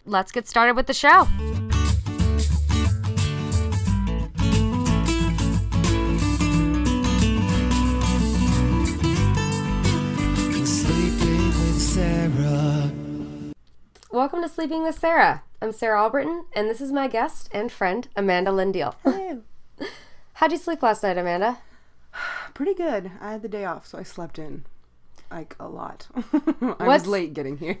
let's get started with the show. Sleeping with Sarah. Welcome to Sleeping with Sarah. I'm Sarah Albritton, and this is my guest and friend, Amanda Lynn Deal. Hello. How'd you sleep last night, Amanda? Pretty good. I had the day off, so I slept in, like, a lot. I was late getting here.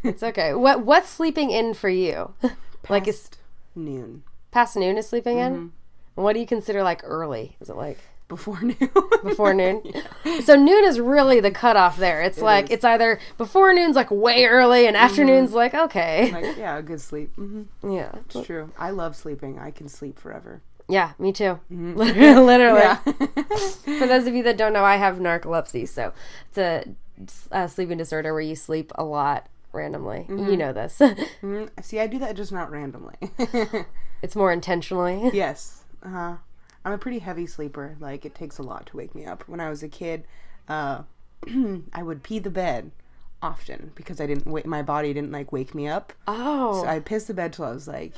It's okay. What's sleeping in for you? Past noon. Past noon is sleeping in? And what do you consider, like, early? Is it, like... Before noon. Before noon? Yeah. So noon is really the cutoff there. It's like, it's either before noon's, like, way early, and afternoon's, like, okay. Like, yeah, good sleep. Yeah. It's true. I love sleeping. I can sleep forever. Yeah, me too. Literally. Yeah. For those of you that don't know, I have narcolepsy, so it's a sleeping disorder where you sleep a lot randomly. You know this. See, I do that just not randomly. It's more intentionally. Yes. I'm a pretty heavy sleeper. Like, it takes a lot to wake me up. When I was a kid, I would pee the bed often because my body didn't, like, wake me up. Oh. So I pissed the bed till I was, like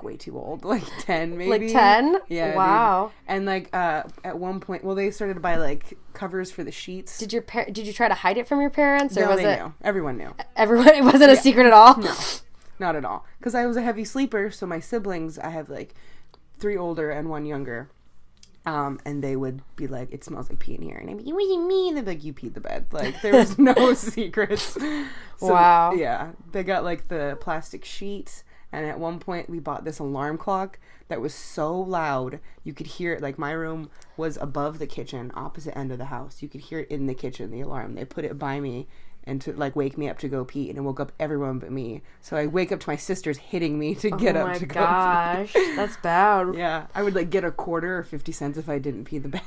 way too old, like 10 maybe. Like 10? Yeah. Wow. Dude. And like at one point, well, they started to buy like covers for the sheets. Did you try to hide it from your parents, or No, was they it? knew. Everyone knew. Everyone. It wasn't a secret at all. No, not at all. Because I was a heavy sleeper, so my siblings, I have like 3 older and 1 younger. And they would be like, it smells like pee in here. And I'd be, what do you mean? They'd be like, you peed the bed. Like, there was no secrets. So, wow. Yeah. They got like the plastic sheets. And at one point, we bought this alarm clock that was so loud, you could hear it. Like, my room was above the kitchen, opposite end of the house. You could hear it in the kitchen, the alarm. They put it by me and to, like, wake me up to go pee. And it woke up everyone but me. So I wake up to my sisters hitting me to get up to go pee. Oh, my gosh. That's bad. Yeah. I would, like, get a quarter or 50 cents if I didn't pee the bed.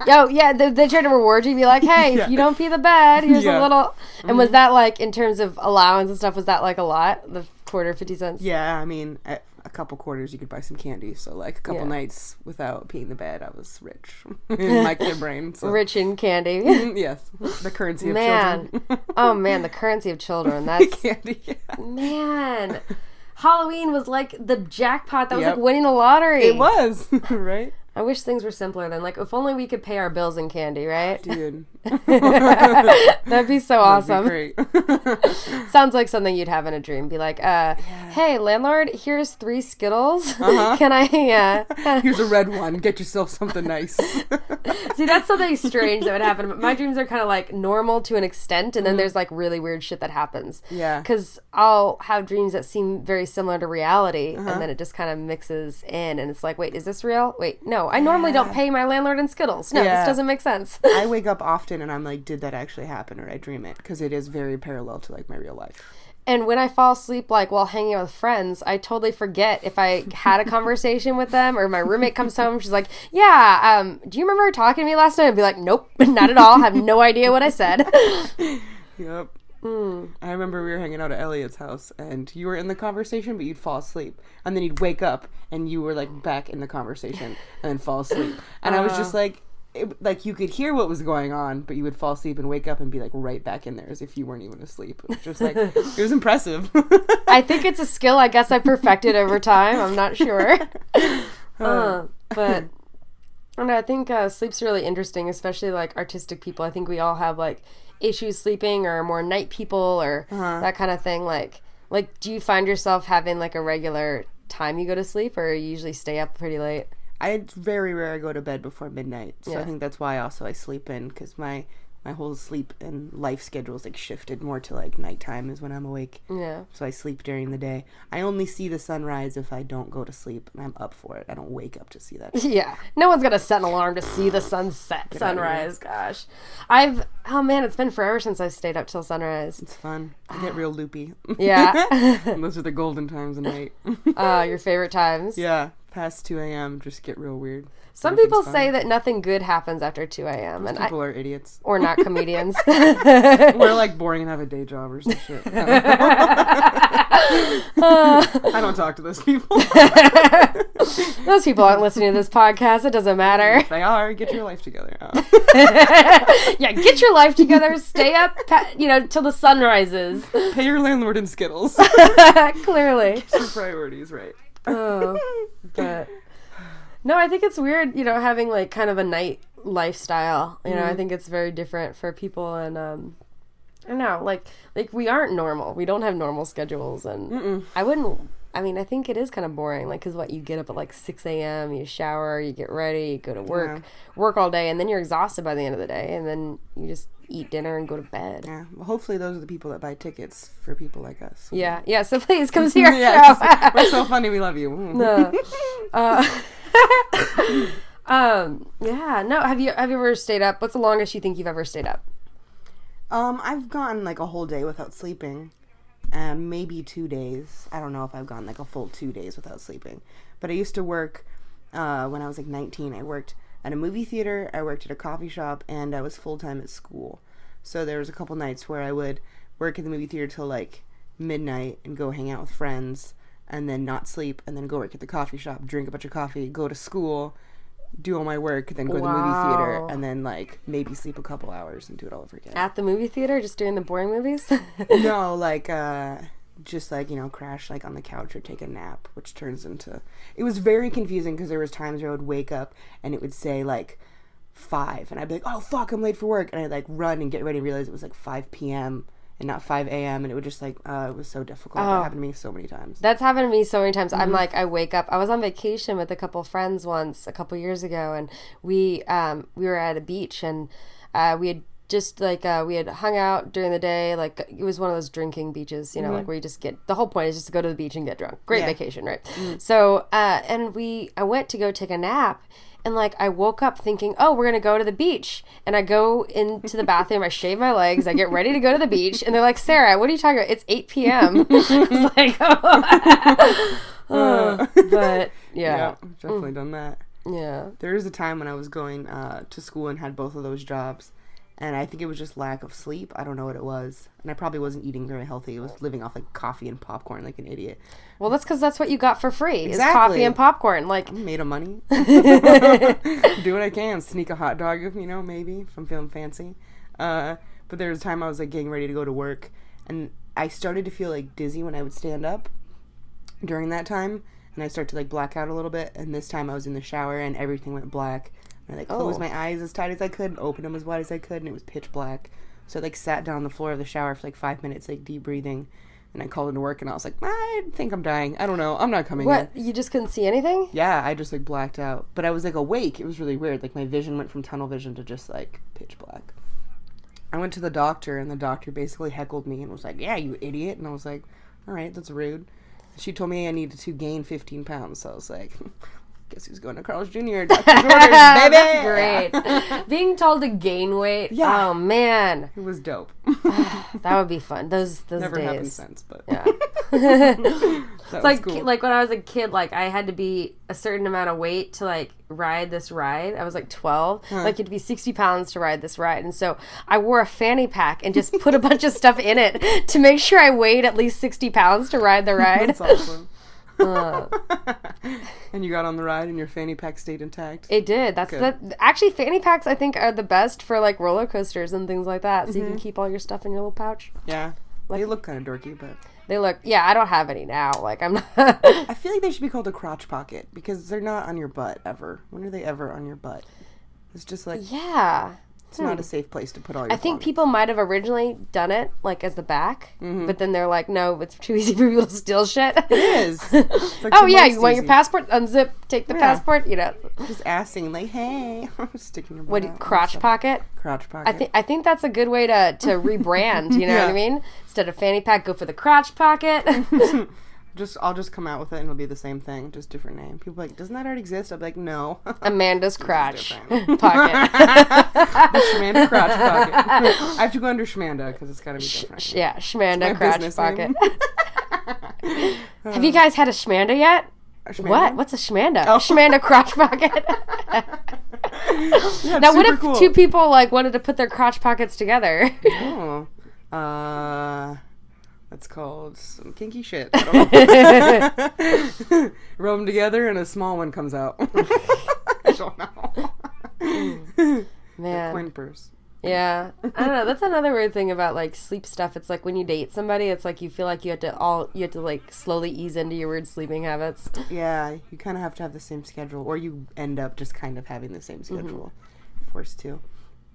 Yo, yeah, they try to reward you. Be like, hey, if you don't pee the bed, here's a little. And was that, like, in terms of allowance and stuff, was that, like, a lot? The quarter, 50 cents? Yeah, I mean, at a couple quarters, you could buy some candy. So, like, a couple nights without peeing the bed, I was rich in my kid brain. So. Rich in candy. Yes. The currency of children. Oh, man, the currency of children. That's... Candy, yeah. Man. Halloween was like the jackpot. That was like winning the lottery. It was, right? I wish things were simpler than, like, if only we could pay our bills in candy, right? Dude. That'd be so awesome. That'd be great. Sounds like something you'd have in a dream. Be like, hey, landlord, here's 3 Skittles. Can I, Here's a red one. Get yourself something nice. See, that's something strange that would happen. My dreams are kind of, like, normal to an extent, and then there's, like, really weird shit that happens. Yeah. Because I'll have dreams that seem very similar to reality, and then it just kind of mixes in, and it's like, wait, is this real? Wait, no. I normally don't pay my landlord in Skittles. No, this doesn't make sense. I wake up often and I'm like, did that actually happen or did I dream it? Because it is very parallel to, like, my real life. And when I fall asleep, like, while hanging out with friends, I totally forget if I had a conversation with them, or my roommate comes home, she's like, yeah, do you remember talking to me last night? I'd be like, nope, not at all. I have no idea what I said. Yep. I remember we were hanging out at Elliot's house and you were in the conversation, but you'd fall asleep. And then you'd wake up and you were, like, back in the conversation and then fall asleep. And I was just like, like, you could hear what was going on, but you would fall asleep and wake up and be, like, right back in there as if you weren't even asleep. It was just, like, it was impressive. I think it's a skill I guess I perfected over time. I'm not sure. But I don't know, I think sleep's really interesting, especially, like, artistic people. I think we all have, like, issues sleeping, or more night people, or that kind of thing. Like, do you find yourself having, like, a regular time you go to sleep, or you usually stay up pretty late? It's very rare I go to bed before midnight. So I think that's why also I sleep in, because my whole sleep and life schedule is, like, shifted more to, like, nighttime is when I'm awake. Yeah. So I sleep during the day. I only see the sunrise if I don't go to sleep, and I'm up for it. I don't wake up to see that. Yeah. No one's gonna set an alarm to see the sunrise. Gosh. Oh man, it's been forever since I've stayed up till sunrise. It's fun. I get real loopy. Yeah. Those are the golden times of night. Your favorite times? Yeah. Past 2 a.m. just get real weird. Some people say that nothing good happens after 2 a.m. and people are idiots. Or not comedians. We're, like, boring and have a day job or some shit. I don't talk to those people. Those people aren't listening to this podcast. It doesn't matter. If they are, get your life together. Yeah, get your life together. Stay up, till the sun rises. Pay your landlord in Skittles. Clearly. Get your priorities right. But no, I think it's weird, having like kind of a night lifestyle. I think it's very different for people, and I don't know, like we aren't normal. We don't have normal schedules, and I think it is kind of boring, like, because you get up at like 6 a.m., you shower, you get ready, you go to work all day, and then you're exhausted by the end of the day, and then you just eat dinner and go to bed. Yeah, well, hopefully those are the people that buy tickets for people like us. Yeah, so please come see our show. We're so funny, we love you. No. Have you ever stayed up? What's the longest you think you've ever stayed up? I've gone like a whole day without sleeping. Maybe 2 days. I don't know if I've gone like a full 2 days without sleeping. But I used to work, when I was like 19, I worked at a movie theater, I worked at a coffee shop, and I was full-time at school. So there was a couple nights where I would work at the movie theater till like midnight and go hang out with friends, and then not sleep, and then go work at the coffee shop, drink a bunch of coffee, go to school, do all my work, then go to the movie theater, and then like maybe sleep a couple hours and do it all over again. At the movie theater, just doing the boring movies? No, like just like, crash like on the couch or take a nap, which turns into, it was very confusing because there was times where I would wake up and it would say like 5, and I'd be like, oh fuck, I'm late for work, and I'd like run and get ready and realize it was like 5 p.m. and not 5 a.m. and it would just like it was so difficult. That happened to me so many times. That's happened to me so many times. I'm like, I wake up, I was on vacation with a couple friends once a couple years ago, and we were at a beach, and we had just like we had hung out during the day, like it was one of those drinking beaches, like where you just get, the whole point is just to go to the beach and get drunk. Great vacation, right? So and I went to go take a nap, and like I woke up thinking, oh, we're gonna go to the beach, and I go into the bathroom, I shave my legs, I get ready to go to the beach, and they're like, Sarah, what are you talking about? It's 8 p.m. I was like, but yeah, definitely done that. Yeah, there was a time when I was going to school and had both of those jobs, and I think it was just lack of sleep. I don't know what it was. And I probably wasn't eating very healthy. I was living off like coffee and popcorn like an idiot. Well, that's because that's what you got for free. Exactly. Is coffee and popcorn. Like, I'm made of money. Do what I can. Sneak a hot dog, maybe, if I'm feeling fancy. But there was a time I was like getting ready to go to work, and I started to feel like dizzy when I would stand up during that time. And I started to like black out a little bit. And this time I was in the shower and everything went black. I like closed my eyes as tight as I could, opened them as wide as I could, and it was pitch black. So I like sat down on the floor of the shower for like 5 minutes, like deep breathing, and I called into work, and I was like, I think I'm dying. I don't know. I'm not coming in. What? You just couldn't see anything? Yeah, I just like blacked out. But I was like awake. It was really weird. Like my vision went from tunnel vision to just like pitch black. I went to the doctor, and the doctor basically heckled me and was like, yeah, you idiot. And I was like, all right, that's rude. She told me I needed to gain 15 pounds. So I was like, guess who's going to Carl's Jr. Doctor's orders, baby. That's great. Being told to gain weight. Yeah. Oh man, it was dope. That would be fun. Those never days. happened since, but yeah. It's like cool. like when I was a kid, like I had to be a certain amount of weight to like ride this ride. I was like 12. Like you had to be 60 pounds to ride this ride, and so I wore a fanny pack and just put a bunch of stuff in it to make sure I weighed at least 60 pounds to ride the ride. That's awesome. And you got on the ride and your fanny pack stayed intact? It did. Actually, fanny packs I think are the best for like roller coasters and things like that, so you can keep all your stuff in your little pouch. Yeah. They look kind of dorky, but they look, I don't have any now, like I'm not. I feel like they should be called a crotch pocket because they're not on your butt ever. When are they ever on your butt? It's just like, it's not a safe place to put all your I think belongings. people might have originally done it like as the back, but then they're like, no, it's too easy for people to steal shit. It is. It's like Oh yeah, you want your passport? Unzip, take the passport. Just asking like, hey, sticking your What butt out. crotch pocket? Crotch pocket. I think that's a good way to rebrand. You know what I mean? Instead of fanny pack, go for the crotch pocket. I'll just come out with it and it'll be the same thing, just different name. People are like, doesn't that already exist? I'm like, no. Amanda's crotch pocket. The Shmanda crotch pocket. I have to go under Shmanda because it's got to be different. Shmanda crotch pocket. Have you guys had a Shmanda yet? What? What's a Shmanda? Oh. Shmanda crotch pocket. Yeah, now, what if cool. two people like wanted to put their crotch pockets together? Oh. That's called some kinky shit. I don't know. Rub them together and a small one comes out. I don't know. Man. Coin purse. Yeah. I don't know. That's another weird thing about like sleep stuff. It's like when you date somebody, it's like you feel like you have to like slowly ease into your weird sleeping habits. Yeah, you kind of have to have the same schedule, or you end up just kind of having the same schedule. Forced to.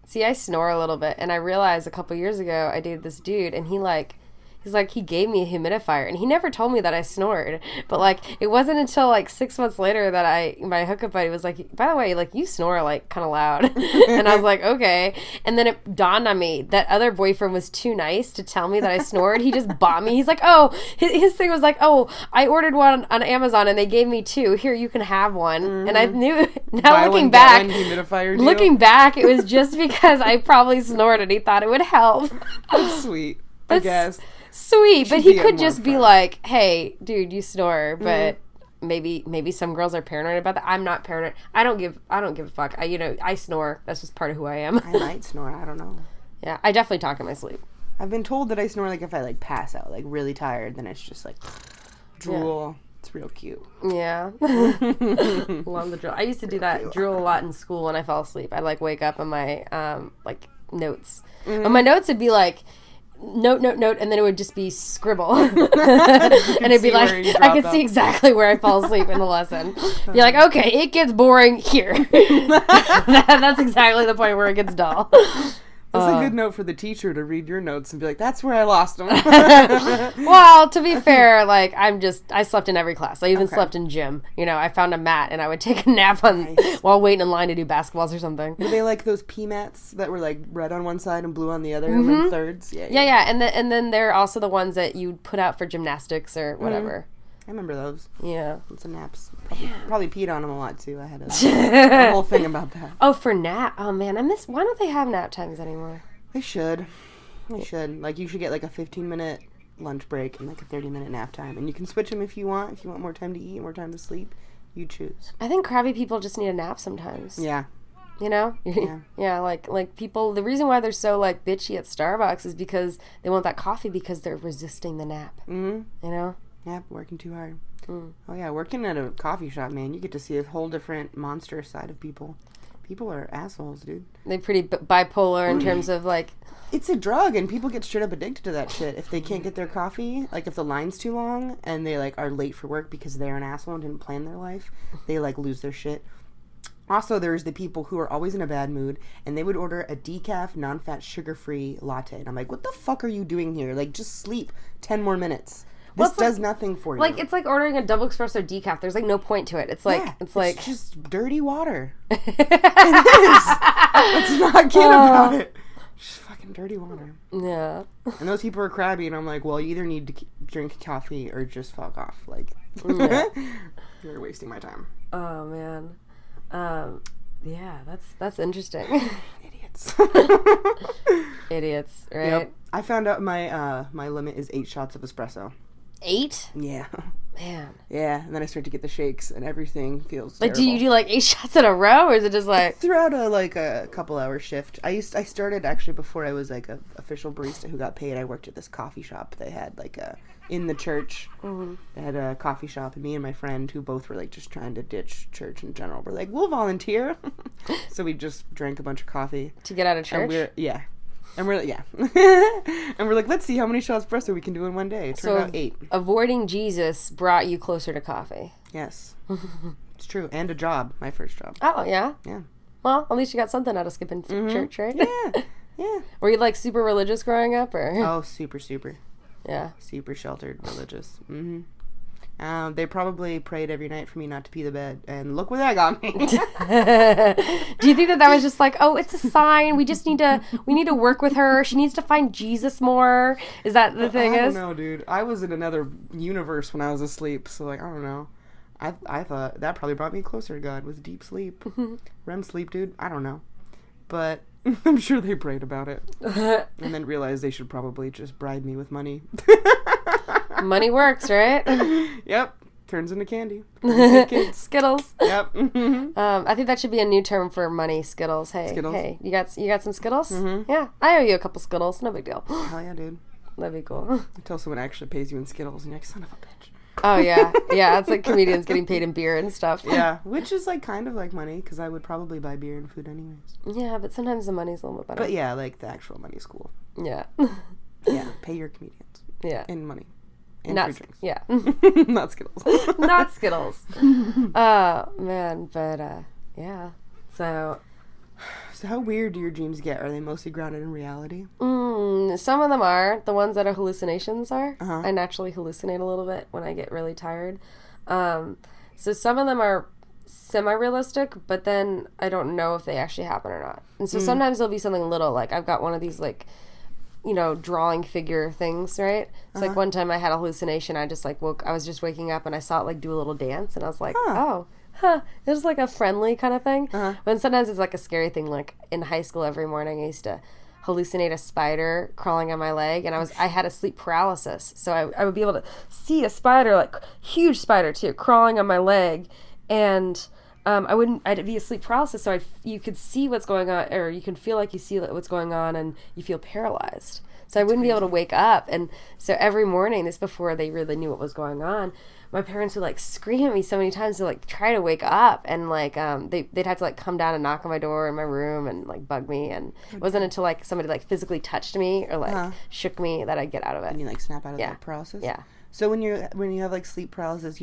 See, I snore a little bit, and I realized a couple years ago I dated this dude, and he gave me a humidifier, and he never told me that I snored. But like, it wasn't until like 6 months later that my hookup buddy was like, by the way, like you snore like kind of loud, and I was like, okay. And then it dawned on me that other boyfriend was too nice to tell me that I snored. He just bought me. He's like, oh, his thing was like, oh, I ordered one on Amazon, and they gave me 2. Here, you can have one. Mm-hmm. And I knew now looking back, looking back, it was just because I probably snored, and he thought it would help. That's sweet. I guess. Sweet, but he could just be like, hey, dude, you snore, but maybe some girls are paranoid about that. I'm not paranoid. I don't give a fuck. I snore. That's just part of who I am. I might snore. I don't know. Yeah, I definitely talk in my sleep. I've been told that I snore like if I like pass out, like really tired, then it's just like drool. Yeah. It's real cute. Yeah. Love the drool. I used to do that drool a lot in school when I fell asleep. I'd like wake up on my like notes. Mm-hmm. But my notes would be like note, and then it would just be scribble. And it'd be like, I could see exactly where I fall asleep in the lesson. Be like, okay, it gets boring here. That's exactly the point where it gets dull. That's a good note for the teacher to read your notes and be like, that's where I lost them. Well, to be fair, like, I slept in every class. I even slept in gym. I found a mat and I would take a nap while waiting in line to do basketballs or something. Were they like those pea mats that were like red on one side and blue on the other and then thirds? Yeah. And then they're also the ones that you put out for gymnastics or whatever. I remember those. Yeah. Some naps. Probably peed on them a lot, too. I had a whole thing about that. Oh, for nap. Oh, man. Why don't they have nap times anymore? They should. Like, you should get, like, a 15-minute lunch break and, like, a 30-minute nap time. And you can switch them if you want. If you want more time to eat, more time to sleep, you choose. I think crabby people just need a nap sometimes. Yeah. Yeah. Yeah, like people, the reason why they're so, like, bitchy at Starbucks is because they want that coffee because they're resisting the nap. Mm-hmm. Yeah, working too hard. Oh, yeah, working at a coffee shop, man, you get to see a whole different monstrous side of people. People are assholes, dude. They're pretty bipolar in terms of, like... It's a drug, and people get straight up addicted to that shit. If they can't get their coffee, like, if the line's too long, and they, like, are late for work because they're an asshole and didn't plan their life, they, like, lose their shit. Also, there's the people who are always in a bad mood, and they would order a decaf, non-fat, sugar-free latte. And I'm like, what the fuck are you doing here? Like, just sleep 10 more minutes. This does nothing for you. Like, it's like ordering a double espresso decaf. There's, like, no point to it. It's like, it's just dirty water. It is. Let's not kid about it. Just fucking dirty water. Yeah. And those people are crabby, and I'm like, well, you either need to drink coffee or just fuck off. Like, you're wasting my time. Oh, man. Yeah, that's interesting. Idiots, right? Yep. I found out my limit is 8 shots of espresso. 8? Yeah. Man. Yeah, and then I start to get the shakes, and everything feels like, terrible. do you do like 8 shots in a row, or is it just like throughout a couple hour shift? I started actually before I was like a official barista who got paid. I worked at this coffee shop. They had like in the church. Mm-hmm. They had a coffee shop, and me and my friend, who both were like just trying to ditch church in general, were like, we'll volunteer. So we just drank a bunch of coffee to get out of church. And we're like, let's see how many shots espresso we can do in one day. It turned out 8. Avoiding Jesus brought you closer to coffee. Yes. It's true. And a job. My first job. Oh, yeah? Yeah. Well, at least you got something out of skipping church, right? Yeah. Yeah. Were you like super religious growing up, or? Oh, super. Yeah. Super sheltered religious. Mm-hmm. They probably prayed every night for me not to pee the bed, and look where that got me. Do you think that was just like, oh, it's a sign, we need to work with her, she needs to find Jesus more? Is that the thing? I don't know, dude. I was in another universe when I was asleep, so like, I don't know. I thought that probably brought me closer to God, was deep sleep. REM sleep, dude. I don't know. But I'm sure they prayed about it. And then realized they should probably just bribe me with money. Money works, right? Yep. Turns into candy. Skittles. Yep. I think that should be a new term for money. Skittles. Hey, Skittles. Hey, you got some Skittles? Mm-hmm. Yeah, I owe you a couple Skittles. No big deal. Hell yeah, dude. That'd be cool. Until someone actually pays you in Skittles and you're like, son of a bitch. Oh, yeah. Yeah, it's like comedians getting paid in beer and stuff. Yeah, which is like kind of like money because I would probably buy beer and food anyways. Yeah, but sometimes the money's a little bit better. But yeah, like the actual money's cool. Yeah. Yeah, pay your comedians. Yeah. And money. And Not free drinks. Yeah. Not Skittles. Not Skittles. Oh, man. But, yeah. So how weird do your dreams get? Are they mostly grounded in reality? Some of them are. The ones that are hallucinations are. Uh-huh. I naturally hallucinate a little bit when I get really tired. So some of them are semi-realistic, but then I don't know if they actually happen or not. And so sometimes there'll be something little, like I've got one of these, like, drawing figure things, right? It's like one time I had a hallucination. I just, like, I was just waking up and I saw it, like, do a little dance, and I was like, it was like a friendly kind of thing. But sometimes it's like a scary thing. Like in high school, every morning I used to hallucinate a spider crawling on my leg, and I had a sleep paralysis, so I would be able to see a spider, like huge spider too, crawling on my leg, and I'd be asleep paralysis, so you could see what's going on, or you can feel like you see what's going on, and you feel paralyzed. So I wouldn't be able to wake up, and so every morning, this before they really knew what was going on, my parents would like scream at me so many times to like try to wake up, and like they'd have to like come down and knock on my door in my room and like bug me, and it wasn't until like somebody like physically touched me or like shook me that I'd get out of it. And you like snap out of that paralysis? Yeah. So when you have like sleep paralysis,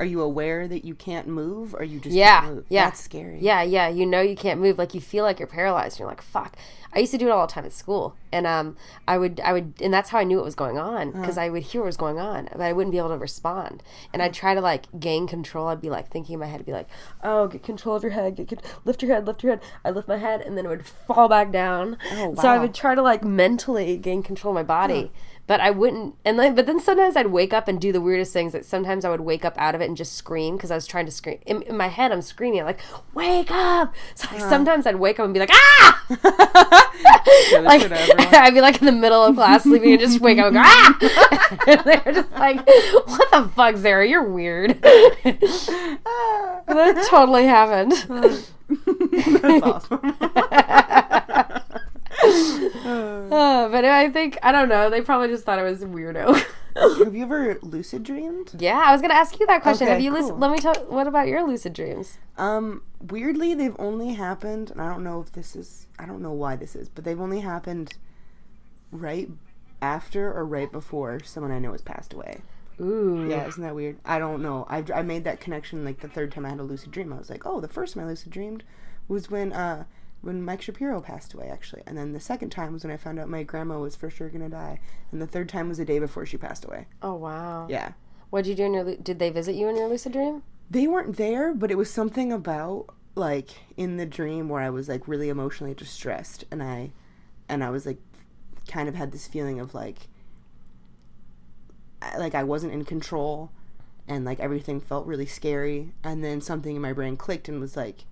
are you aware that you can't move, or you just can't move? Yeah. That's scary. Yeah. You can't move. Like, you feel like you're paralyzed. You're like, fuck. I used to do it all the time at school. And I would, and that's how I knew what was going on, because I would hear what was going on, but I wouldn't be able to respond. And I'd try to, like, gain control. I'd be, like, thinking in my head, I'd be like, oh, get control of your head. Lift your head. I'd lift my head, and then it would fall back down. Oh, wow. So I would try to, like, mentally gain control of my body. But I wouldn't, but then sometimes I'd wake up and do the weirdest things. Like sometimes I would wake up out of it and just scream because I was trying to scream. In my head, I'm screaming. I'm like, wake up! So like, sometimes I'd wake up and be like, ah! Like, I'd be like in the middle of class sleeping and just wake up and go, ah! And they're just like, what the fuck, Sarah? You're weird. That totally happened. That's awesome. But I think, I don't know, they probably just thought I was a weirdo. Have you ever lucid dreamed? Yeah, I was going to ask you that question. Okay, Have you cool. Let me tell, what about your lucid dreams? Weirdly, they've only happened, and I don't know why this is, but they've only happened right after or right before someone I know has passed away. Ooh. Yeah, isn't that weird? I don't know. I made that connection like the third time I had a lucid dream. I was like, oh, the first time I lucid dreamed was when Mike Shapiro passed away, actually. And then the second time was when I found out my grandma was for sure going to die. And the third time was the day before she passed away. Oh, wow. Yeah. What'd you do did they visit you in your lucid dream? They weren't there, but it was something about, like, in the dream where I was, like, really emotionally distressed. And I was, like, kind of had this feeling of, like I wasn't in control. And, like, everything felt really scary. And then something in my brain clicked and was like,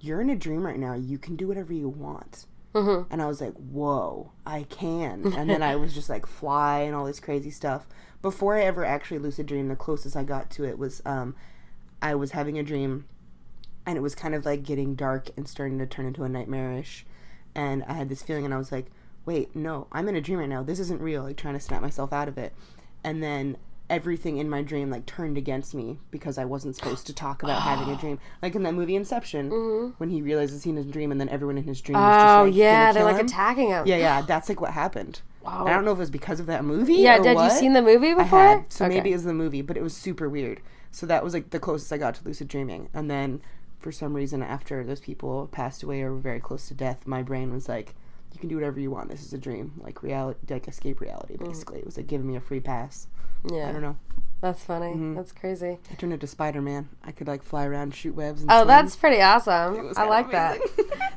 you're in a dream right now. You can do whatever you want. Mm-hmm. And I was like, whoa, I can. And then I was just like fly and all this crazy stuff. Before I ever actually lucid dreamed, the closest I got to it was I was having a dream, and it was kind of like getting dark and starting to turn into a nightmarish. And I had this feeling, and I was like, wait, no, I'm in a dream right now. This isn't real. Like, trying to snap myself out of it. And then everything in my dream like turned against me because I wasn't supposed to talk about having a dream. Like in that movie Inception, when he realizes he's in his dream and then everyone in his dream is just like, yeah, they're like him. attacking him. Yeah, that's like what happened. Wow. I don't know if it was because of that movie. Yeah, or did what. you seen the movie before? I had, so maybe it was the movie, but it was super weird. So that was like the closest I got to lucid dreaming. And then for some reason, after those people passed away or were very close to death, my brain was like, you can do whatever you want. This is a dream, like reality, like escape reality. Basically, it was like giving me a free pass. Yeah, I don't know. That's funny. Mm-hmm. That's crazy. I turned into Spider-Man. I could like fly around, shoot webs. And swim. That's pretty awesome. I like that.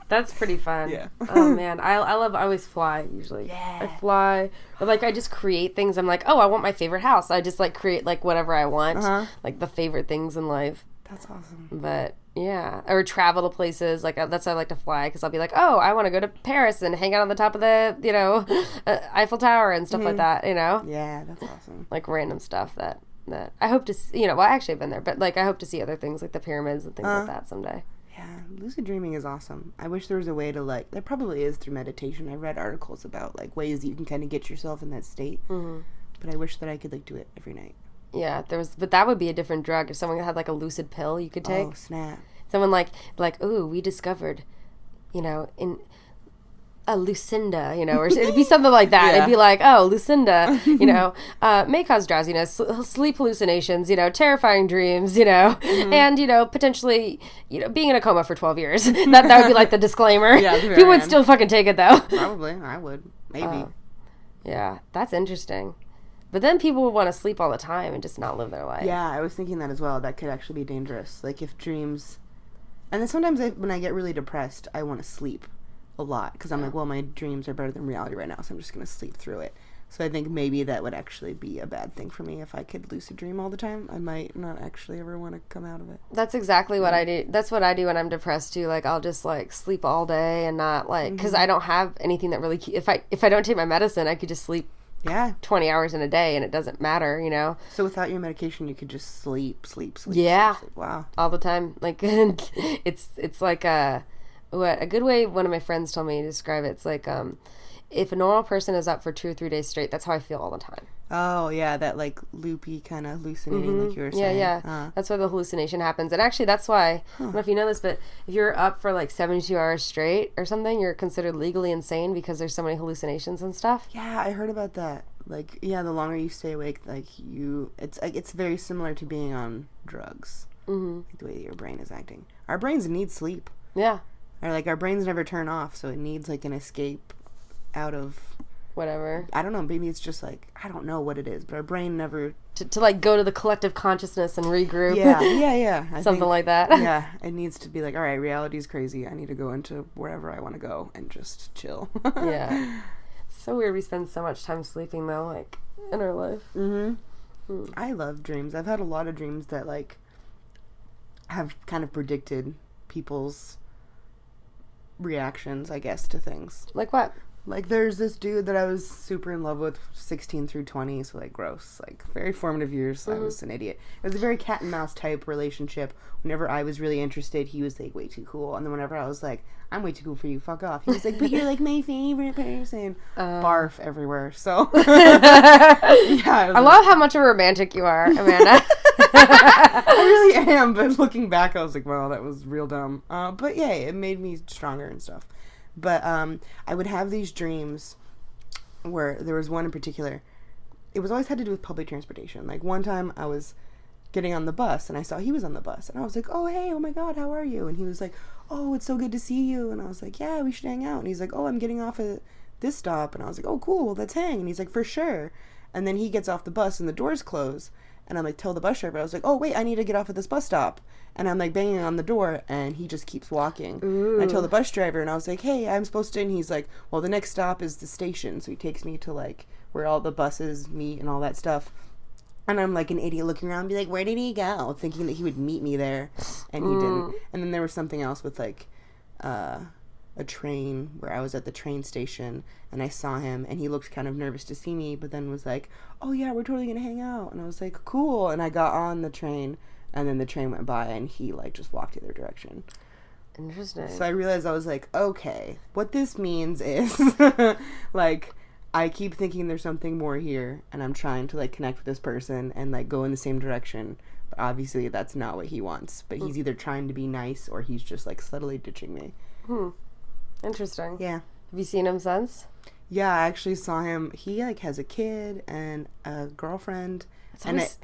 That's pretty fun. Yeah. Oh man, I always fly usually. Yeah. I fly, or like I just create things. I'm like, oh, I want my favorite house. I just like create like whatever I want, like the favorite things in life. That's awesome. But yeah, or travel to places like that's why I like to fly, because I'll be like, oh, I want to go to Paris and hang out on the top of the Eiffel Tower and stuff like that. Yeah, that's awesome. Like random stuff that I hope to see, well, actually I've been there, but like I hope to see other things like the pyramids and things like that someday. Yeah, lucid dreaming is awesome. I wish there was a way to, like, there probably is through meditation. I read articles about, like, ways that you can kind of get yourself in that state. Mm-hmm. But I wish that I could, like, do it every night. Yeah, but that would be a different drug. If someone had, like, a lucid pill you could take. Oh, snap. Someone like, ooh, we discovered, in a Lucinda, or it'd be something like that. It'd be like, oh, Lucinda, may cause drowsiness, sleep hallucinations, terrifying dreams, and, potentially, being in a coma for 12 years. that would be like the disclaimer. Yeah, people would still fucking take it, though. Probably. I would. Maybe. Yeah, that's interesting. But then people would want to sleep all the time and just not live their life. Yeah, I was thinking that as well. That could actually be dangerous. Like, if dreams... And then sometimes when I get really depressed, I want to sleep a lot. Because I'm like, well, my dreams are better than reality right now, so I'm just going to sleep through it. So I think maybe that would actually be a bad thing for me. If I could lucid dream all the time, I might not actually ever want to come out of it. That's exactly what I do. That's what I do when I'm depressed, too. Like, I'll just, like, sleep all day and not, like... Because I don't have anything that really... If I don't take my medicine, I could just sleep... 20 hours in a day, and it doesn't matter, So without your medication, you could just sleep. Yeah. Sleep. Wow. All the time. Like, it's like a good way one of my friends told me to describe it. It's like, if a normal person is up for 2 or 3 days straight, that's how I feel all the time. Oh, yeah, that, like, loopy kind of hallucinating, like you were saying. Yeah. That's why the hallucination happens. And actually, that's why, I don't know if you know this, but if you're up for, like, 72 hours straight or something, you're considered legally insane because there's so many hallucinations and stuff. Yeah, I heard about that. Like, yeah, the longer you stay awake, like, it's very similar to being on drugs. Mm-hmm. Like the way that your brain is acting. Our brains need sleep. Yeah. Or, like, our brains never turn off, so it needs, like, an escape out of... whatever. I don't know. Maybe it's just like, I don't know what it is, but our brain never... To like, go to the collective consciousness and regroup. Yeah. Something like that. Yeah, it needs to be like, all right, reality's crazy. I need to go into wherever I want to go and just chill. Yeah. It's so weird we spend so much time sleeping, though, like, in our life. Mm-hmm. I love dreams. I've had a lot of dreams that, like, have kind of predicted people's reactions, I guess, to things. Like what? Like, there's this dude that I was super in love with, 16 through 20, so, like, gross. Like, very formative years. I was an idiot. It was a very cat and mouse type relationship. Whenever I was really interested, he was, like, way too cool. And then whenever I was like, I'm way too cool for you, fuck off, he was like, but you're, like, my favorite person. Barf everywhere, so. I love how much of a romantic you are, Amanda. I really am, but looking back, I was like, wow, that was real dumb. But, yeah, it made me stronger and stuff. But I would have these dreams where there was one in particular. It was always had to do with public transportation. Like, one time I was getting on the bus and I saw he was on the bus. And I was like, oh, hey, oh my God, how are you? And he was like, oh, it's so good to see you. And I was like, yeah, we should hang out. And he's like, oh, I'm getting off at this stop. And I was like, oh, cool, well, let's hang. And he's like, for sure. And then he gets off the bus and the doors close. And I'm like, tell the bus driver. I was like, oh, wait, I need to get off at this bus stop. And I'm like banging on the door and he just keeps walking. And I tell the bus driver and I was like, hey, I'm supposed to. And he's like, well, the next stop is the station. So he takes me to, like, where all the buses meet and all that stuff. And I'm like an idiot looking around and be like, where did he go? Thinking that he would meet me there. And he didn't. And then there was something else with, like, a train where I was at the train station and I saw him and he looked kind of nervous to see me, but then was like, oh yeah, we're totally gonna hang out. And I was like, cool. And I got on the train and then the train went by and he, like, just walked the other direction. Interesting. So I realized, I was like, okay, what this means is like, I keep thinking there's something more here and I'm trying to, like, connect with this person and, like, go in the same direction, but obviously that's not what he wants. But he's either trying to be nice or he's just, like, subtly ditching me. Interesting. Yeah. Have you seen him since? Yeah, I actually saw him. He, like, has a kid and a girlfriend. It's always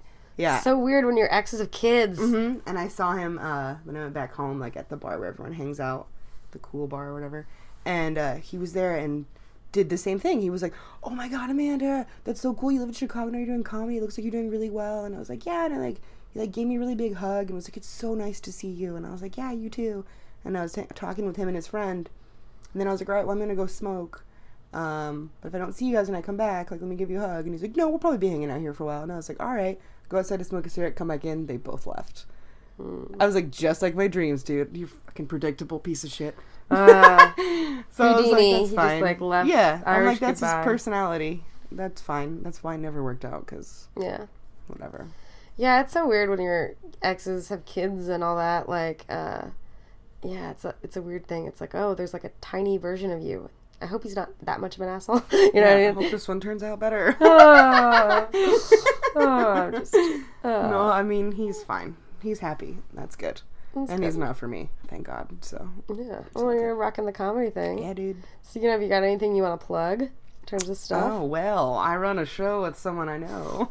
so weird when your exes have kids. Mm-hmm. And I saw him when I went back home, like, at the bar where everyone hangs out, the cool bar or whatever. And he was there and did the same thing. He was like, oh my God, Amanda, that's so cool. You live in Chicago now, you're doing comedy. It looks like you're doing really well. And I was like, yeah. And he, like, gave me a really big hug and was like, it's so nice to see you. And I was like, yeah, you too. And I was talking with him and his friend. And then I was like, all right, well, I'm going to go smoke. But if I don't see you guys when I come back, like, let me give you a hug. And he's like, no, we'll probably be hanging out here for a while. And I was like, all right, go outside to smoke a cigarette, come back in. They both left. I was like, just like my dreams, dude. You fucking predictable piece of shit. So Houdini, I was like, that's he fine. just, like, left. Yeah, I'm Irish like, that's goodbye. his personality. That's fine. That's why it never worked out, because whatever. Yeah, it's so weird when your exes have kids and all that. Like, Yeah, it's a weird thing. It's like, oh, there's like a tiny version of you. I hope he's not that much of an asshole. You know what I mean? I hope this one turns out better. No, I mean, he's fine. He's happy. That's good. He's not for me, thank God. So yeah. Well, you're rocking the comedy thing. Yeah, dude. So, have you got anything you want to plug in terms of stuff? Oh, well, I run a show with someone I know.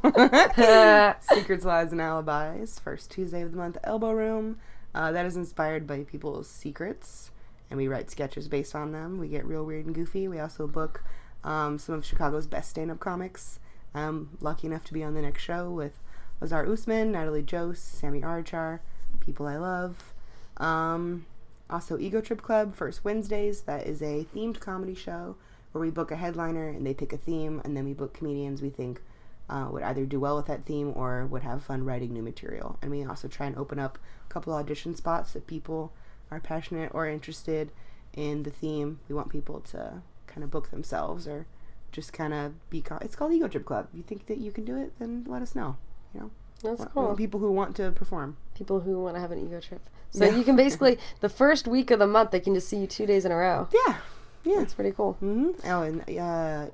Secrets, Lies, and Alibis. First Tuesday of the month, Elbow Room. That is inspired by people's secrets, and we write sketches based on them. We get real weird and goofy. We also book some of Chicago's best stand-up comics. I'm lucky enough to be on the next show with Lazar Usman, Natalie Jose, Sammy Archar, people I love. Also Ego Trip Club, first Wednesdays. That is a themed comedy show where we book a headliner and they pick a theme, and then we book comedians we think would either do well with that theme or would have fun writing new material. And we also try and open up a couple audition spots if people are passionate or interested in the theme. We want people to kind of book themselves or just kind of it's called Ego Trip Club. If you think that you can do it, then let us know. That's cool. People who want to perform. People who want to have an ego trip. So you can basically, the first week of the month, they can just see you 2 days in a row. Yeah. That's pretty cool. Mm-hmm. Oh, and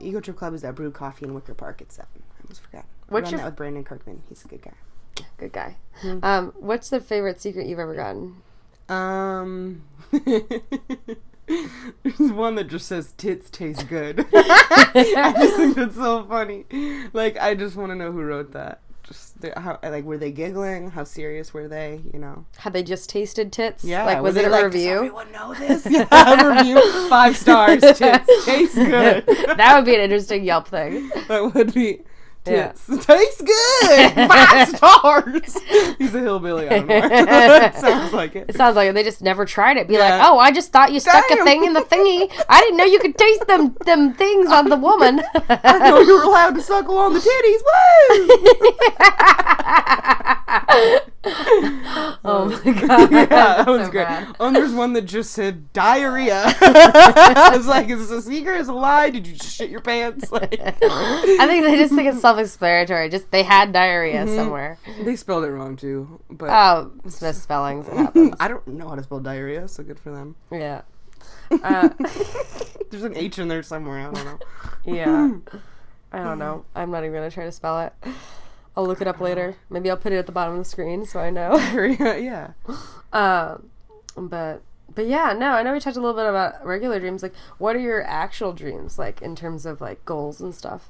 Ego Trip Club is at Brew Coffee in Wicker Park at 7. I almost forgot. I run that with Brandon Kirkman. He's a good guy. Good guy. Mm-hmm. What's the favorite secret you've ever gotten? There's one that just says tits taste good. I just think that's so funny. Like, I just want to know who wrote that. Just how, like, were they giggling? How serious were they? Had they just tasted tits? Yeah. Like, was it a review? Does everyone know this? Yeah, review. 5 stars. Tits taste good. That would be an interesting Yelp thing. That would be. Tits. Yeah. Tastes good. 5 stars. He's a hillbilly. I don't know. It sounds like it. It sounds like it. They just never tried it. Be like, oh, I just thought you stuck a thing in the thingy. I didn't know you could taste them things on the woman. I know you were allowed to suckle on the titties. Woo! Oh my God. Yeah, that was great. And there's one that just said diarrhea. I was like, is this a secret? Is it a lie? Did you just shit your pants? Like, I think they just think it's self-explanatory. Just they had diarrhea somewhere. They spelled it wrong too. But it's misspellings. It happens. I don't know how to spell diarrhea, so good for them. Yeah. There's an H in there somewhere. I don't know. Yeah. I don't know. I'm not even gonna try to spell it. I'll look it up later. Maybe I'll put it at the bottom of the screen so I know. Yeah. But yeah, no, I know we talked a little bit about regular dreams. Like, what are your actual dreams, like, in terms of, like, goals and stuff?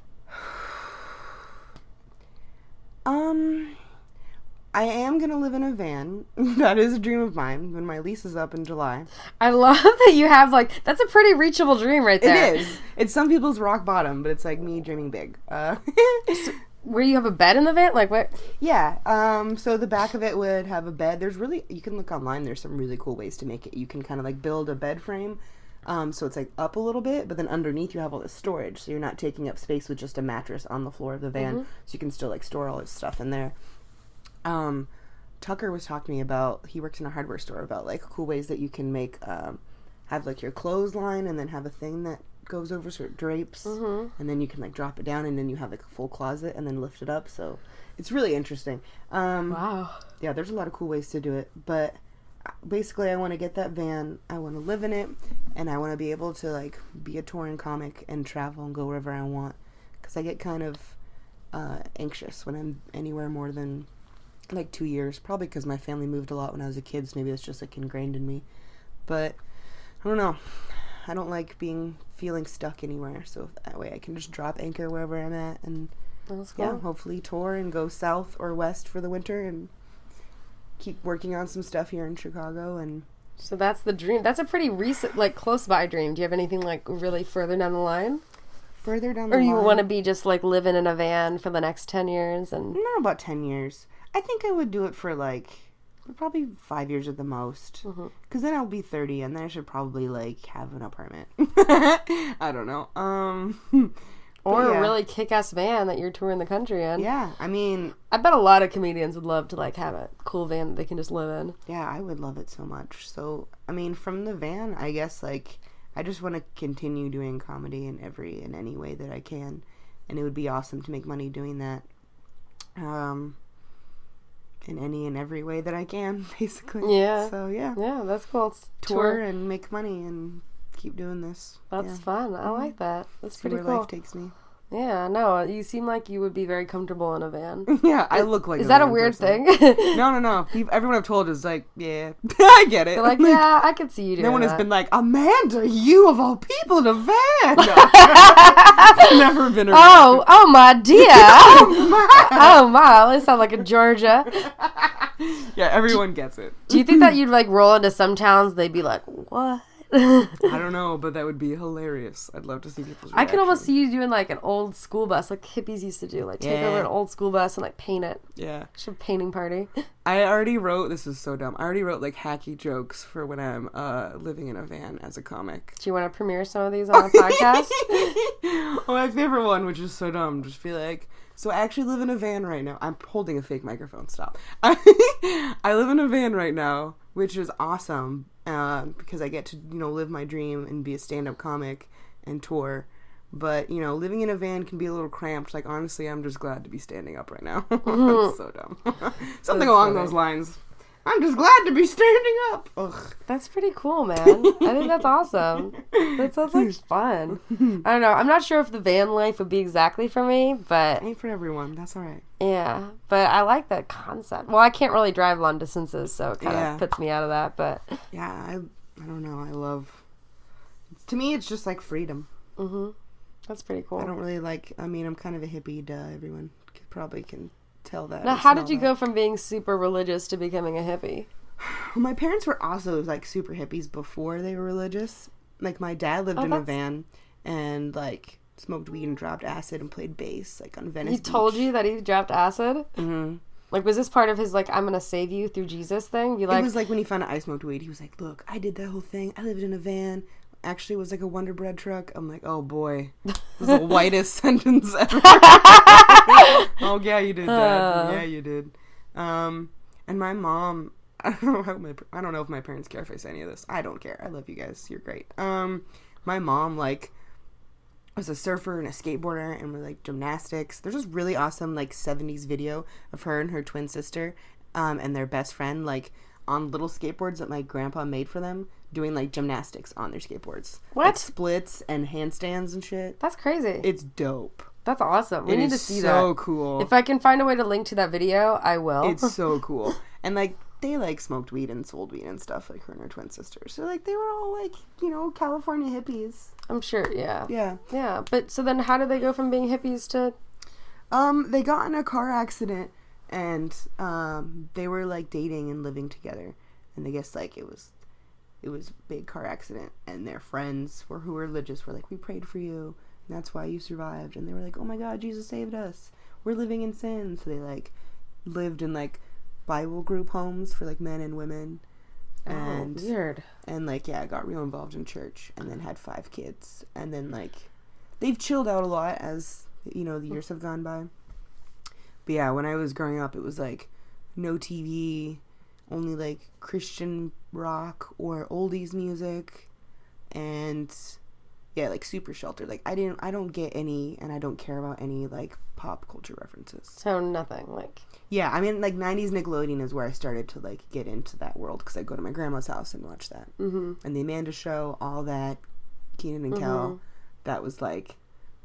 I am going to live in a van. That is a dream of mine when my lease is up in July. I love that you have, like, that's a pretty reachable dream right there. It is. It's some people's rock bottom, but it's, like, me dreaming big. Where you have a bed in the van? Like, what? Yeah. So the back of it would have a bed. You can look online. There's some really cool ways to make it. You can kind of, like, build a bed frame. So it's, like, up a little bit, but then underneath you have all this storage. So you're not taking up space with just a mattress on the floor of the van. Mm-hmm. So you can still, like, store all this stuff in there. Tucker was talking to me about, he works in a hardware store, about, like, cool ways that you can make, have, like, your clothesline and then have a thing that goes over sort of drapes, and then you can, like, drop it down, and then you have, like, a full closet and then lift it up. So it's really interesting. Wow. Yeah, there's a lot of cool ways to do it, but basically I want to get that van, I want to live in it, and I want to be able to, like, be a touring comic and travel and go wherever I want, because I get kind of anxious when I'm anywhere more than, like, 2 years, probably because my family moved a lot when I was a kid, so maybe it's just, like, ingrained in me. But I don't know, I don't like feeling stuck anywhere, so that way I can just drop anchor wherever I'm at, and that's cool. Yeah, hopefully tour and go south or west for the winter and keep working on some stuff here in Chicago. And so that's the dream. That's a pretty recent, like, close by dream. Do you have anything, like, really further down the line? Further down the line? Or you want to be just, like, living in a van for the next 10 years? And no, about 10 years. I think I would do it for, like, probably 5 years at the most. Because then I'll be 30 and then I should probably, like, have an apartment. I don't know. Or a really kick-ass van that you're touring the country in. Yeah, I mean, I bet a lot of comedians would love to, like, have a cool van that they can just live in. Yeah, I would love it so much. So, I mean, from the van, I guess, like, I just want to continue doing comedy in any way that I can. And it would be awesome to make money doing that. in any and every way that I can, basically. Yeah. So, yeah. Yeah, that's cool. It's Tour and make money and keep doing this. That's fun. I like that. That's pretty where cool. life takes me. Yeah, no, you seem like you would be very comfortable in a van. Yeah, I look like Is that a van weird person. thing? No. Everyone I've told is like, yeah, I get it. They're like, yeah, I could see you doing No one that. has been like, Amanda, you of all people in a van. No. Never been a Oh, my dear. Oh, my. They sound like a Georgia. Yeah, everyone gets it. Do you think that you'd, like, roll into some towns, they'd be like, what? I don't know, but that would be hilarious. I'd love to see people's reaction. I could almost see you doing, like, an old school bus, like hippies used to do. Like, take over an old school bus and, like, paint it. Yeah. Just a painting party. I already wrote, this is so dumb, I already wrote, like, hacky jokes for when I'm living in a van as a comic. Do you want to premiere some of these on a podcast? Oh, my favorite one, which is so dumb, just be like, so I actually live in a van right now. I'm holding a fake microphone, stop. I live in a van right now, which is awesome, because I get to, live my dream and be a stand-up comic and tour. But, living in a van can be a little cramped. Like, honestly, I'm just glad to be standing up right now. That's so dumb. Something along those lines. I'm just glad to be standing up. Ugh. That's pretty cool, man. I think that's awesome. That sounds like fun. I don't know. I'm not sure if the van life would be exactly for me, but... Ain't for everyone. That's all right. Yeah, but I like that concept. Well, I can't really drive long distances, so it kind of puts me out of that, but... Yeah, I don't know. I love... To me, it's just like freedom. Mm-hmm. That's pretty cool. I don't really like... I mean, I'm kind of a hippie, everyone probably can tell that. Now, how did you go from being super religious to becoming a hippie? Well, my parents were also, like, super hippies before they were religious. Like, my dad lived in a van and, like, smoked weed and dropped acid and played bass, like, on Venice Beach. He told you that he dropped acid? Mm-hmm. Like, was this part of his, like, I'm gonna save you through Jesus thing? It was, like, when he found out I smoked weed, he was like, look, I did that whole thing. I lived in a van. Actually, it was, like, a Wonder Bread truck. I'm like, oh, boy. This is the whitest sentence ever. Oh, yeah, you did, Dad. Yeah, you did. And my mom... I don't know if my parents care if I say any of this. I don't care. I love you guys. You're great. My mom, like, was a surfer and a skateboarder and we're, like, gymnastics. There's this really awesome, like, 70s video of her and her twin sister and their best friend, like, on little skateboards that my grandpa made for them, doing, like, gymnastics on their skateboards. What? Like, splits and handstands and shit. That's crazy. It's dope. That's awesome. We need to see that. It's so cool. If I can find a way to link to that video, I will. It's so cool. And, like, they, like, smoked weed and sold weed and stuff, like, her and her twin sisters. So, like, they were all, like, California hippies. I'm sure, yeah. Yeah. Yeah, but so then how did they go from being hippies to... They got in a car accident, and, they were, like, dating and living together. And I guess, like, it was a big car accident, and their friends who were religious were like, we prayed for you, and that's why you survived. And they were like, oh my God, Jesus saved us. We're living in sin. So they, like, lived in, like, Bible group homes for, like, men and women. And, weird. And, like, yeah, got real involved in church, and then had 5 kids. And then, like, they've chilled out a lot as, the years have gone by. But yeah, when I was growing up, it was, like, no TV, only, like, Christian rock or oldies music, and yeah, like, super sheltered. Like, I don't get any, and I don't care about any, like, pop culture references. So nothing, like... Yeah, I mean, like, 90s Nickelodeon is where I started to, like, get into that world, because I'd go to my grandma's house and watch that. Mm-hmm. And the Amanda Show, all that, Kenan and Kel, that was, like,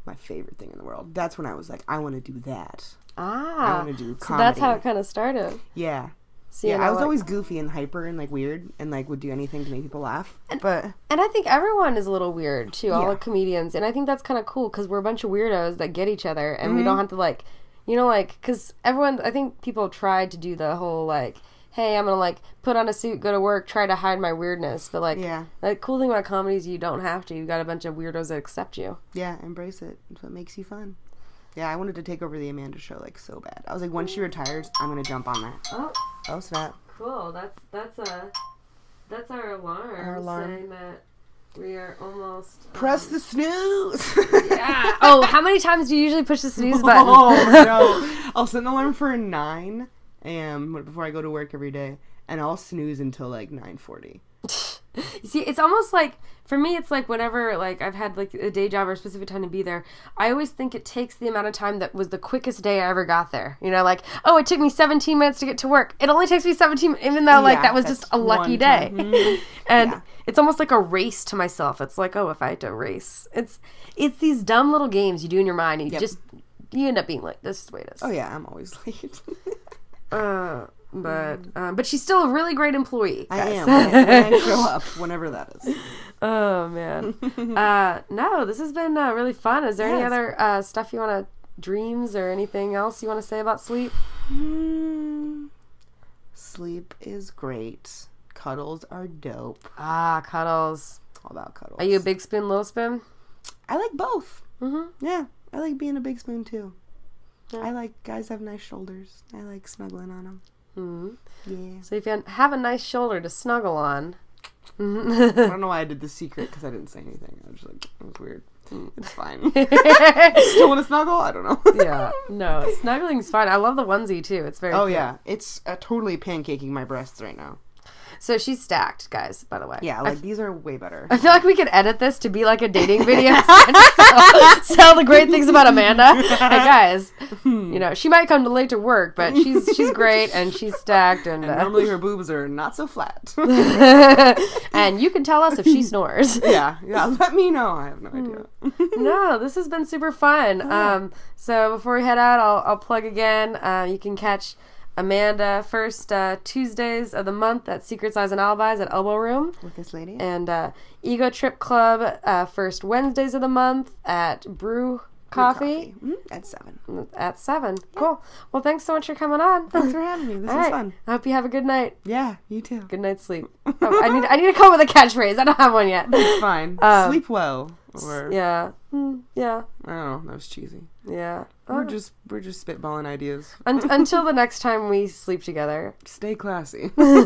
my favorite thing in the world. That's when I was like, I want to do that. I want to do comedy. So that's how it kind of started. Yeah. So, yeah, I was always goofy and hyper and, like, weird and, like, would do anything to make people laugh. And I think everyone is a little weird, too, all the comedians. And I think that's kind of cool because we're a bunch of weirdos that get each other and we don't have to, like, because everyone, I think people tried to do the whole, like, hey, I'm going to, like, put on a suit, go to work, try to hide my weirdness. But, like, the cool thing about comedy is you don't have to. You got a bunch of weirdos that accept you. Yeah, embrace it. It's what makes you fun. Yeah, I wanted to take over the Amanda Show, like, so bad. I was like, once she retires, I'm going to jump on that. Oh, snap. Cool. That's our alarm. Our alarm. Saying that we are almost... Press the snooze! Yeah. Oh, how many times do you usually push the snooze button? Oh, no. I'll set an alarm for 9 a.m. before I go to work every day, and I'll snooze until, like, 9:40. You see, it's almost like, for me, it's like whenever, like, I've had, like, a day job or a specific time to be there, I always think it takes the amount of time that was the quickest day I ever got there. You know, like, oh, it took me 17 minutes to get to work. It only takes me 17, even though, like, that was just a lucky day. And it's almost like a race to myself. It's like, oh, if I had to race. It's these dumb little games you do in your mind, and you end up being like, this is the way it is. Oh, yeah, I'm always late. But she's still a really great employee, guys. I am. When I show up, whenever that is. Oh, man. No, this has been really fun. Is there any other stuff you want to, dreams or anything else you want to say about sleep? Sleep is great. Cuddles are dope. Cuddles. All about cuddles. Are you a big spoon, little spoon? I like both. Mm-hmm. Yeah, I like being a big spoon, too. Yeah. I like guys have nice shoulders. I like snuggling on them. Mm-hmm. Yeah. So if you have a nice shoulder to snuggle on. I don't know why I did the secret, because I didn't say anything. I was just like, it was weird. It's fine. Still want to snuggle? I don't know. Yeah. No, snuggling's fine. I love the onesie, too. It's very cute. Yeah. It's totally pancaking my breasts right now. So she's stacked, guys, by the way. Yeah, like these are way better. I feel like we could edit this to be like a dating video. sell the great things about Amanda. Hey, guys, you know, she might come late to work, but she's great and she's stacked. And normally her boobs are not so flat. And you can tell us if she snores. Yeah, let me know. I have no idea. No, this has been super fun. So before we head out, I'll plug again. You can catch Amanda first Tuesdays of the month at Secret Eyes and Alibis at Elbow Room with this lady, and Ego Trip Club first Wednesdays of the month at Brew Coffee. At 7. At 7. Yeah. Cool. Well, thanks so much for coming on. Thanks for having me. This was fun. I hope you have a good night. Yeah, you too. Good night's sleep. I need to come up with a catchphrase. I don't have one yet. It's fine. Sleep well. Or yeah. Yeah. I don't know. That was cheesy. Yeah. We're just spitballing ideas. Until the next time we sleep together. Stay classy. Oh,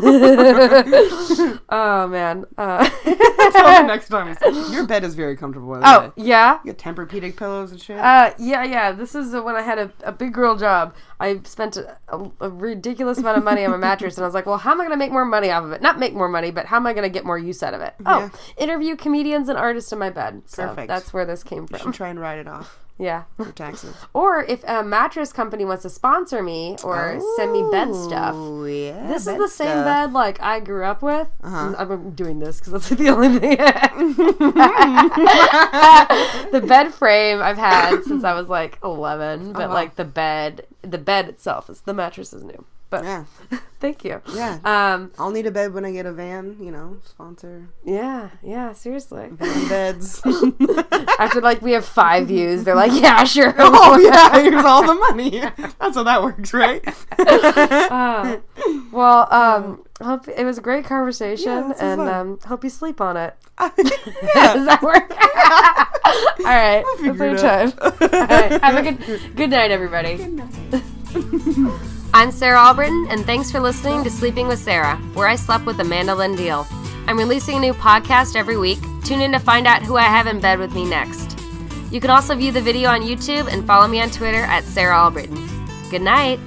man. Until the next time we sleep. Your bed is very comfortable. Oh, yeah? You got Tempur-Pedic pillows and shit? Yeah. This is when I had a big girl job. I spent a ridiculous amount of money on my mattress, and I was like, well, how am I going to make more money off of it? Not make more money, but how am I going to get more use out of it? Yeah. Interview comedians and artists in my bed. So perfect. That's where this came from. You should try and write it off. Yeah. For taxes. Or if a mattress company wants to sponsor me or send me bed stuff. Yeah, this is the same bed like I grew up with. Uh-huh. I'm doing this because that's like the only thing. The bed frame I've had since I was like 11, but like the bed itself the mattress is new. But yeah. Thank you. Yeah. I'll need a bed when I get a van, sponsor. Yeah, seriously. Van beds. After we have 5 views, they're like, yeah, sure. Oh yeah, here's all the money. That's how that works, right? Hope it was a great conversation, and hope you sleep on it. Yeah. Does that work? All right. That's our time. All right. Have a good night, everybody. Good night. I'm Sarah Albritton, and thanks for listening to Sleeping with Sarah, where I slept with Amanda Lynn Deal. I'm releasing a new podcast every week. Tune in to find out who I have in bed with me next. You can also view the video on YouTube and follow me on Twitter at Sarah Albritton. Good night.